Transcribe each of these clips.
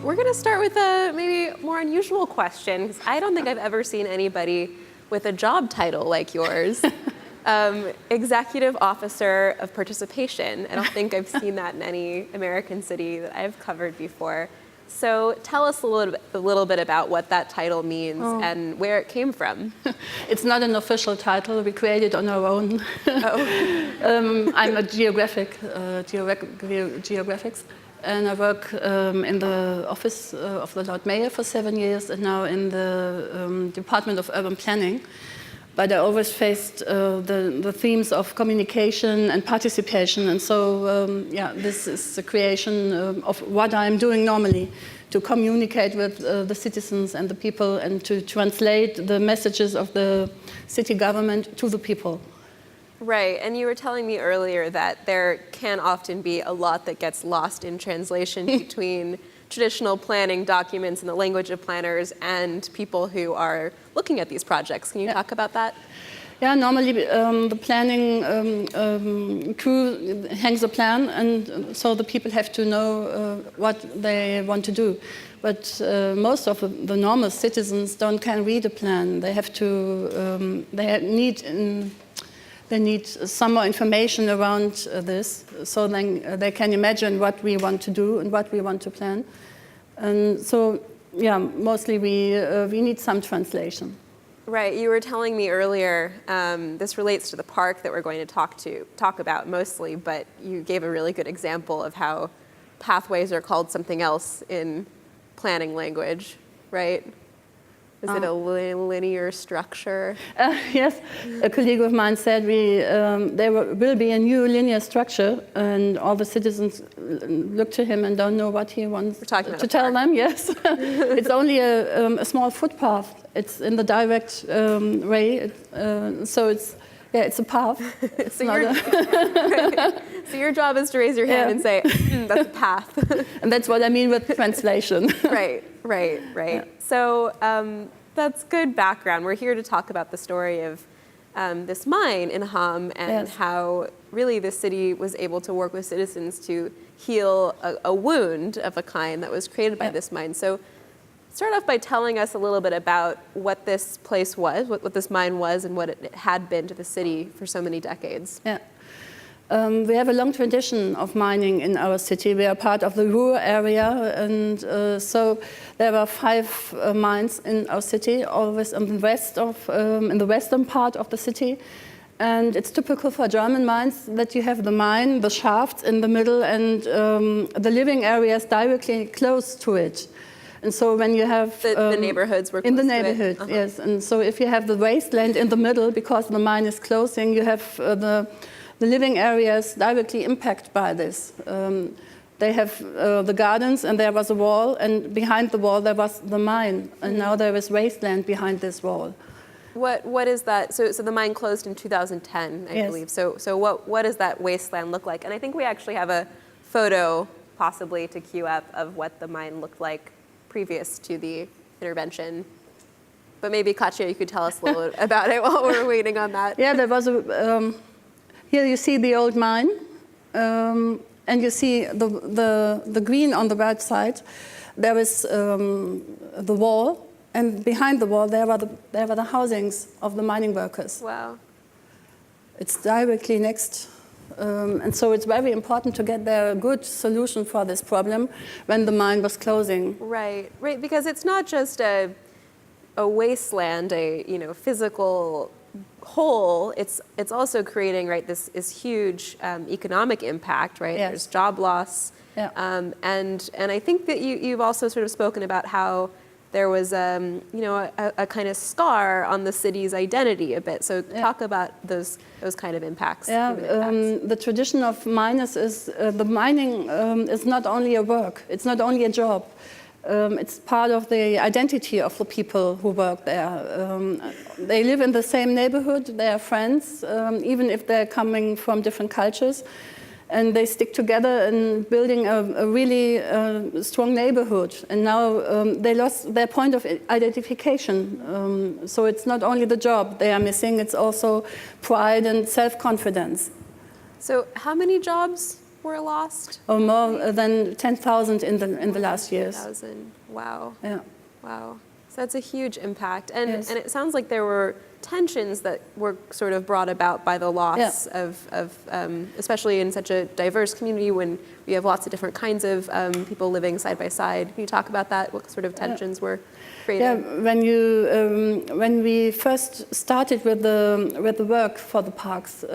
we're going to start with a maybe more unusual question, because I don't think I've ever seen anybody with a job title like yours. Executive Officer of Participation. I don't think I've seen that in any American city that I've covered before. So tell us a little bit about what that title means and where it came from. It's not an official title. We created it on our own. I'm a geographics, and I work in the office of the Lord Mayor for 7 years, and now in the Department of Urban Planning. But I always faced the themes of communication and participation. And so, this is the creation of what I'm doing normally, to communicate with the citizens and the people and to translate the messages of the city government to the people. Right, and you were telling me earlier that there can often be a lot that gets lost in translation between traditional planning documents in the language of planners and people who are looking at these projects. Can you talk about that? Yeah, normally the planning crew hangs a plan, and so the people have to know what they want to do. But most of the normal citizens can read a plan. They have to, they need some more information around this, so then they can imagine what we want to do and what we want to plan. And so, mostly we need some translation. Right, you were telling me earlier, this relates to the park that we're going to talk about mostly, but you gave a really good example of how pathways are called something else in planning language, right? Is it a linear structure? Yes, a colleague of mine said there will be a new linear structure, and all the citizens look to him and don't know what he wants to tell them. Yes, it's only a small footpath. It's in the direct way, so it's a path. So your job is to raise your hand and say, that's a path. And that's what I mean with translation. Right. Yeah. So that's good background. We're here to talk about the story of this mine in Hamm and how really the city was able to work with citizens to heal a wound of a kind that was created by this mine. So start off by telling us a little bit about what this place was, what this mine was, and what it had been to the city for so many decades. Yeah. We have a long tradition of mining in our city. We are part of the Ruhr area, and so there are 5 mines in our city, always in the western part of the city. And it's typical for German mines that you have the mine, the shafts in the middle, and the living areas directly close to it. And so when you have the neighborhoods were close in the neighborhood, yes. And so if you have the wasteland in the middle because the mine is closing, you have the living areas directly impacted by this. They have the gardens, and there was a wall, and behind the wall there was the mine, and now there is wasteland behind this wall. What is that? So the mine closed in 2010, I believe. So what does that wasteland look like? And I think we actually have a photo, possibly to queue up, of what the mine looked like previous to the intervention. But maybe, Katja, you could tell us a little bit about it while we're waiting on that. Yeah, there was here you see the old mine, and you see the green on the right side. There is the wall, and behind the wall there were the housings of the mining workers. Wow. It's directly next. And so it's very important to get there a good solution for this problem when the mine was closing. Right, because it's not just a wasteland, a physical whole. It's also creating this huge economic impact, right? Yes. There's job loss, and I think that you've also sort of spoken about how there was a kind of scar on the city's identity a bit. So talk about those kind of impacts. Yeah, the tradition of miners is the mining is not only a work, it's not only a job. It's part of the identity of the people who work there. They live in the same neighborhood, they are friends, even if they're coming from different cultures. And they stick together in building a really strong neighborhood. And now they lost their point of identification. So it's not only the job they are missing, it's also pride and self-confidence. So how many jobs were lost? Or more than 10,000 in the last years. 10,000. Wow. Yeah. Wow. So that's a huge impact. And Yes. and it sounds like there were tensions that were sort of brought about by the loss of especially in such a diverse community when you have lots of different kinds of people living side by side. Can you talk about that? What sort of tensions were created? Yeah, when we first started with the work for the parks,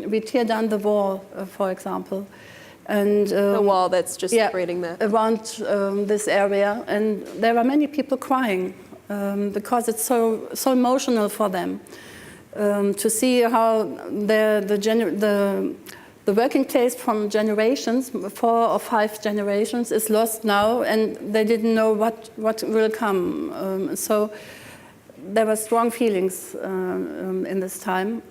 we tear down the wall, for example. And the wall that's just separating around this area, and there are many people crying because it's so emotional for them to see how the working taste from generations, 4 or 5 generations, is lost now, and they didn't know what will come. So there were strong feelings in this time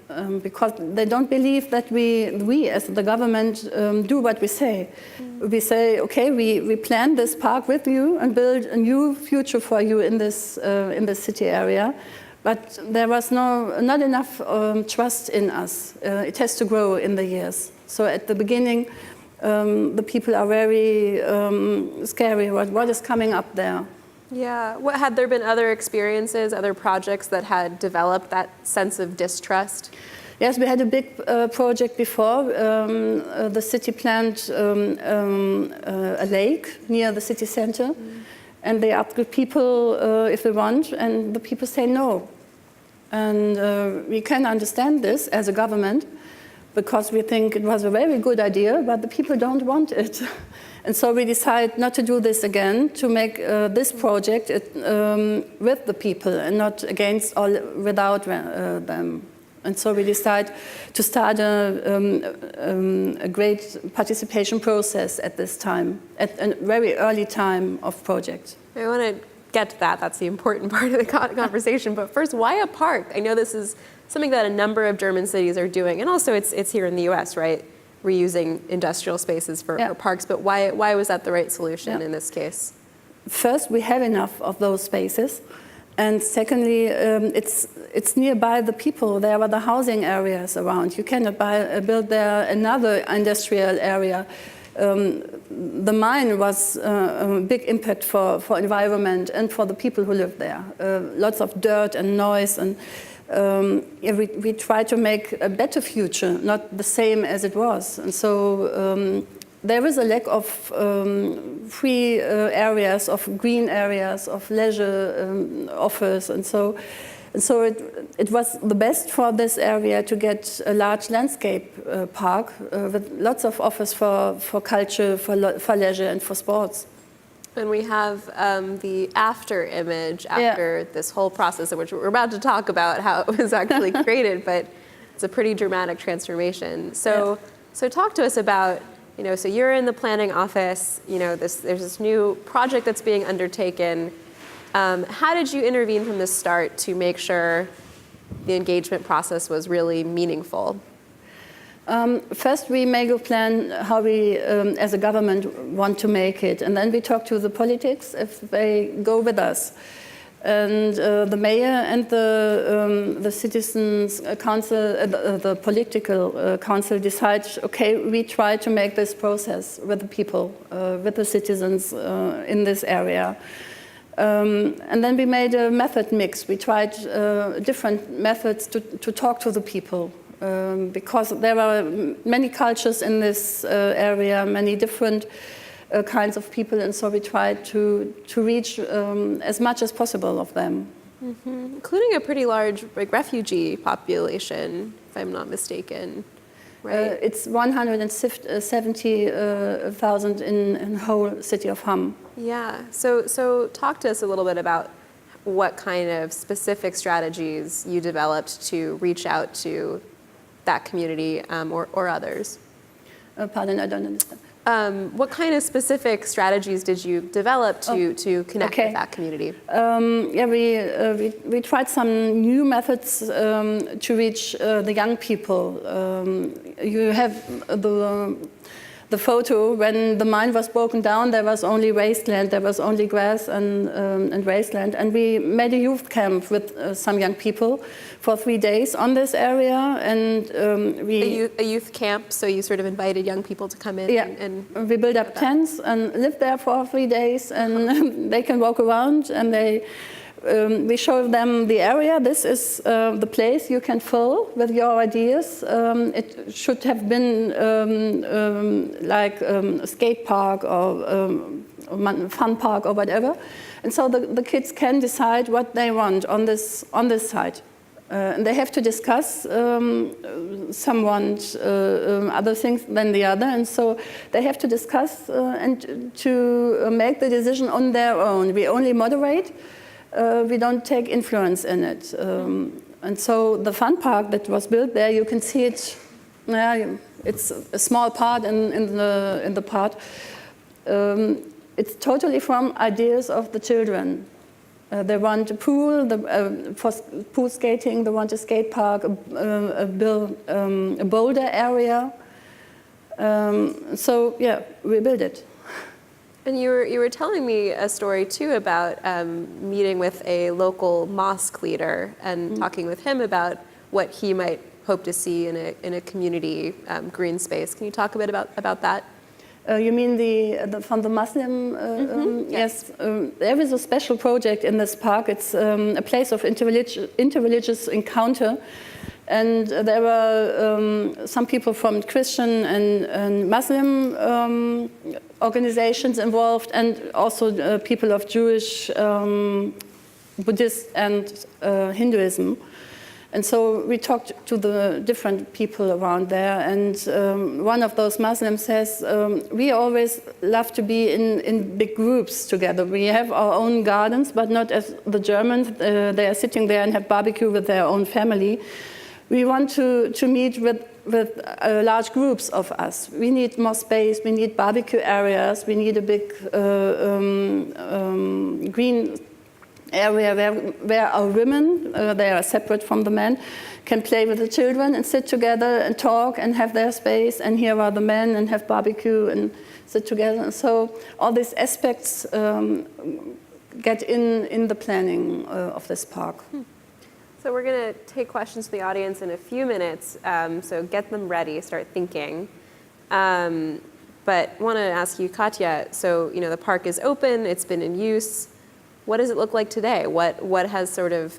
because they don't believe that we as the government do what we say. We say, okay, we plan this park with you and build a new future for you in this city area, but there was not enough trust in us. It has to grow in the years. So at the beginning, the people are very scary. What is coming up there? Yeah. Had there been other experiences, other projects that had developed that sense of distrust? Yes, we had a big project before. The city planned a lake near the city center, and they asked the people if they want, and the people say no. And we can understand this as a government, because we think it was a very good idea, but the people don't want it. And so we decided not to do this again, to make this project with the people and not against or without them. And so we decided to start a great participation process at this time, at a very early time of project. I want to get to that. That's the important part of the conversation. But first, why a park? I know this is something that a number of German cities are doing, and also it's here in the U.S., right? Reusing industrial spaces for parks. But why was that the right solution in this case? First, we have enough of those spaces. And secondly, it's nearby the people. There are the housing areas around. You cannot build there another industrial area. The mine was a big impact for environment and for the people who live there. Lots of dirt and noise, and we try to make a better future, not the same as it was. And so there is a lack of free areas, of green areas, of leisure offers, and so it was the best for this area to get a large landscape park with lots of offers for culture, for leisure, and for sports. And we have the after image after this whole process, which we're about to talk about how it was actually created, but it's a pretty dramatic transformation. So talk to us about, so you're in the planning office, there's this new project that's being undertaken. How did you intervene from the start to make sure the engagement process was really meaningful? First, we make a plan how we, as a government, want to make it. And then we talk to the politics if they go with us. And the mayor and the citizens council, the political council decide, okay, we try to make this process with the people, with the citizens in this area. And then we made a method mix. We tried different methods to talk to the people. Because there are many cultures in this area, many different kinds of people, and so we tried to reach as much as possible of them. Mm-hmm. Including a pretty large refugee population, if I'm not mistaken, right? It's 170,000 in whole city of Hamm. Yeah, so talk to us a little bit about what kind of specific strategies you developed to reach out to that community or others. Pardon, I don't understand. What kind of specific strategies did you develop to connect with that community? We tried some new methods to reach the young people. You have the photo, when the mine was broken down, there was only wasteland, there was only grass and wasteland. And we made a youth camp with some young people for 3 days on this area. And a youth camp, so you sort of invited young people to come in? Yeah, and we built up tents and lived there for 3 days, and they can walk around, and we show them the area. This is the place you can fill with your ideas. It should have been like a skate park or a fun park or whatever. And so the kids can decide what they want on this site. And they have to discuss, some want other things than the other, and so they have to discuss and to make the decision on their own. We only moderate. We don't take influence in it. And so the fun park that was built there, you can see it, it's a small part in the part. It's totally from ideas of the children. They want a pool, for pool skating, they want a skate park, a boulder area. So yeah, we built it. And you were telling me a story too about meeting with a local mosque leader and talking with him about what he might hope to see in a community green space. Can you talk a bit about that? You mean from the Muslim? Yes. There is a special project in this park. It's a place of interreligious encounter. And there were some people from Christian and Muslim organizations involved, and also people of Jewish, Buddhist, and Hinduism. And so we talked to the different people around there, and one of those Muslims says, we always love to be in big groups together. We have our own gardens, but not as the Germans. They are sitting there and have barbecue with their own family. We want to meet with large groups of us. We need more space, we need barbecue areas, we need a big green area where our women, they are separate from the men, can play with the children and sit together and talk and have their space, and here are the men and have barbecue and sit together. And so all these aspects get in the planning of this park. So we're going to take questions from the audience in a few minutes, so get them ready, start thinking. But I want to ask you, Katja, so the park is open, it's been in use. What does it look like today? What has sort of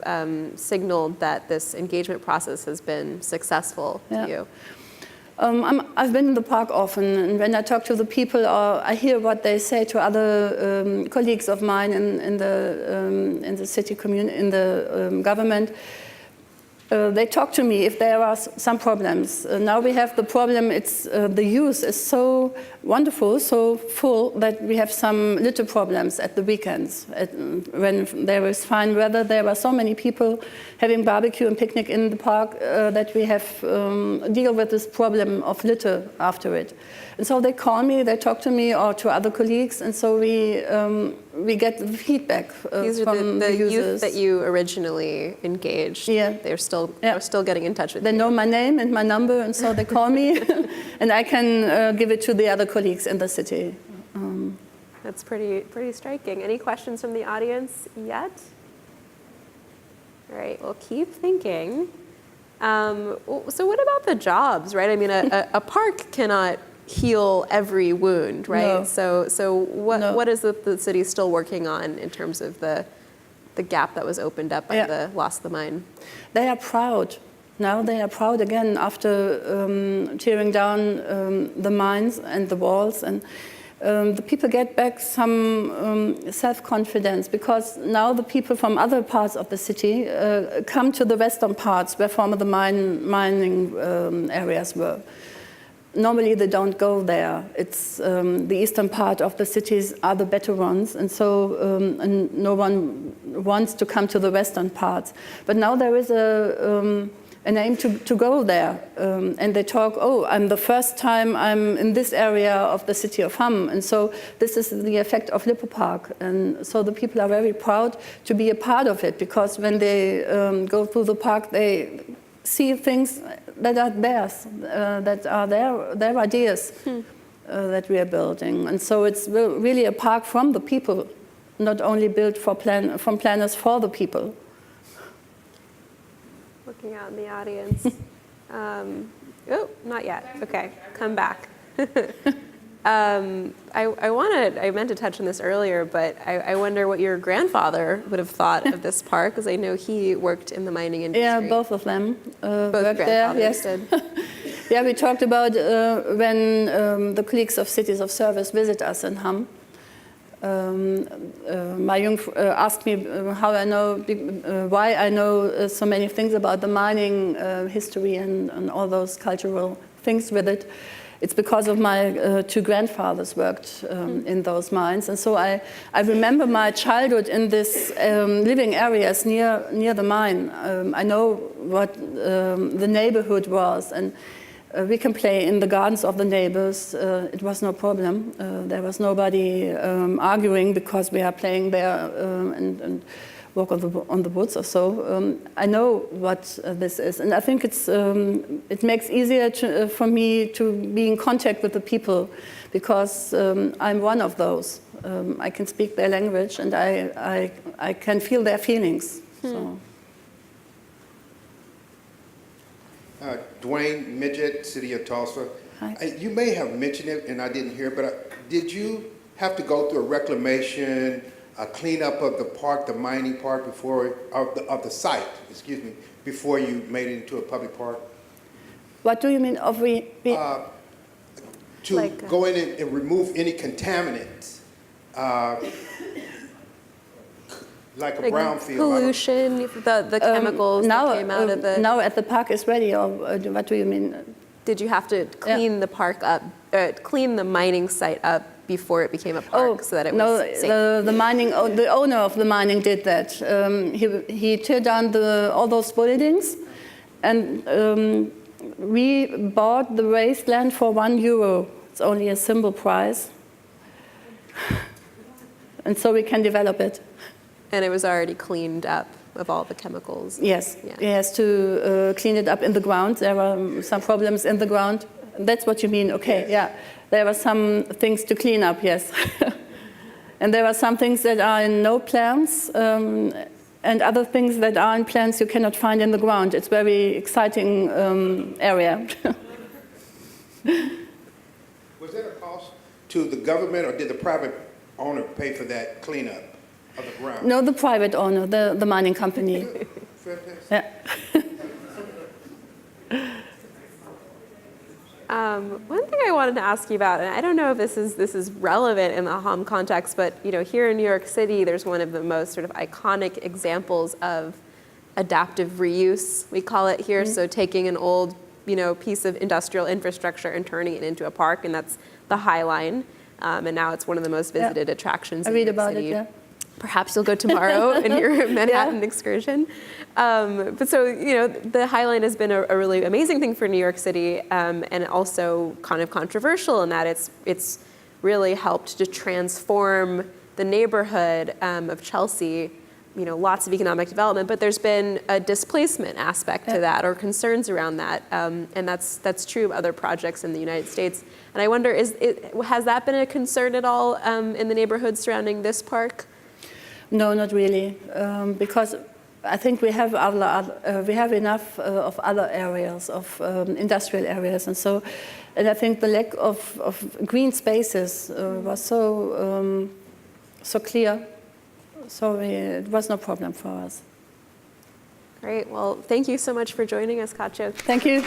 signaled that this engagement process has been successful to you? I've been in the park often, and when I talk to the people, or I hear what they say to other colleagues of mine in the city community, in the government. They talk to me if there are some problems. Now we have the problem, the use is so wonderful, so full, that we have some little problems at the weekends. When there is fine weather, there are so many people having barbecue and picnic in the park that we have deal with this problem of litter after it. And so they call me, they talk to me or to other colleagues, and so we get the feedback These are from the users. youth that you originally engaged. Yeah. They're still getting in touch with They you. know my name and my number, and so they call me, and I can give it to the other colleagues in the city. That's pretty striking. Any questions from the audience yet? All right, well, keep thinking. So what about the jobs, right? I mean, a park cannot heal every wound, right? No. So what is the city still working on in terms of the gap that was opened up by the loss of the mine? They are proud. Now they are proud again after tearing down the mines and the walls, and the people get back some self-confidence, because now the people from other parts of the city come to the western parts where former the mining areas were. Normally they don't go there. It's the eastern part of the cities are the better ones, and so and no one wants to come to the western parts. But now there is an aim to go there, and they talk, I'm the first time I'm in this area of the city of Hamm, and so this is the effect of Lippe Park. And so the people are very proud to be a part of it, because when they go through the park, they see things that are theirs, that are their ideas. that we are building. And so it's really a park from the people, not only built from planners for the people. Looking out in the audience. Oh, not yet. Okay, come back. I meant to touch on this earlier, but I wonder what your grandfather would have thought of this park, because I know he worked in the mining industry. Yeah, both of them Both worked there. Yes. did. Yeah, we talked about when the colleagues of Cities of Service visit us in Hamm. My asked me how I know, why I know so many things about the mining history and all those cultural things with it. It's because of my two grandfathers worked in those mines, and so I remember my childhood in this living areas near the mine. I know what the neighborhood was, and we can play in the gardens of the neighbors. It was no problem. There was nobody arguing because we are playing there and walk on the woods or so. I know what this is, and I think it makes easier for me to be in contact with the people, because I'm one of those. I can speak their language, and I can feel their feelings. So. Dwayne Midget, City of Tulsa. Hi. You may have mentioned it and I didn't hear, but did you have to go through a reclamation, a cleanup of the park, the mining park, of the site, excuse me, before you made it into a public park? What do you mean of To go in and remove any contaminants, like a brownfield. Pollution, the chemicals that came out of the... Now at the park is ready, or what do you mean? Did you have to clean the park up, clean the mining site up before it became a park, so that it was safe? The owner of the mining did that. He tore down all those buildings, and we bought the wasteland for €1. It's only a simple price, and so we can develop it. And it was already cleaned up of all the chemicals. Yes, Yeah. he has to clean it up in the ground. There were some problems in the ground. That's what you mean, okay, yeah. There were some things to clean up, yes. And there are some things that are in no plans, and other things that are in plans you cannot find in the ground. It's a very exciting area. Was that a cost to the government, or did the private owner pay for that cleanup of the ground? No, the private owner, the mining company. Fantastic. Yeah. One thing I wanted to ask you about, and I don't know if this is relevant in the Hamm context, but here in New York City, there's one of the most sort of iconic examples of adaptive reuse, we call it here. So taking an old piece of industrial infrastructure and turning it into a park, and that's the High Line. And now it's one of the most visited attractions in New York City. I read about it, yeah. Perhaps you'll go tomorrow in your Manhattan excursion. But so, the High Line has been a really amazing thing for New York City, and also kind of controversial in that it's really helped to transform the neighborhood of Chelsea. Lots of economic development, but there's been a displacement aspect to that, or concerns around that, and that's true of other projects in the United States. And I wonder, has that been a concern at all in the neighborhood surrounding this park? No, not really, because I think we have enough of other areas, of industrial areas, and I think the lack of green spaces was so clear, so it was no problem for us. Great. Well, thank you so much for joining us, Katja. Thank you.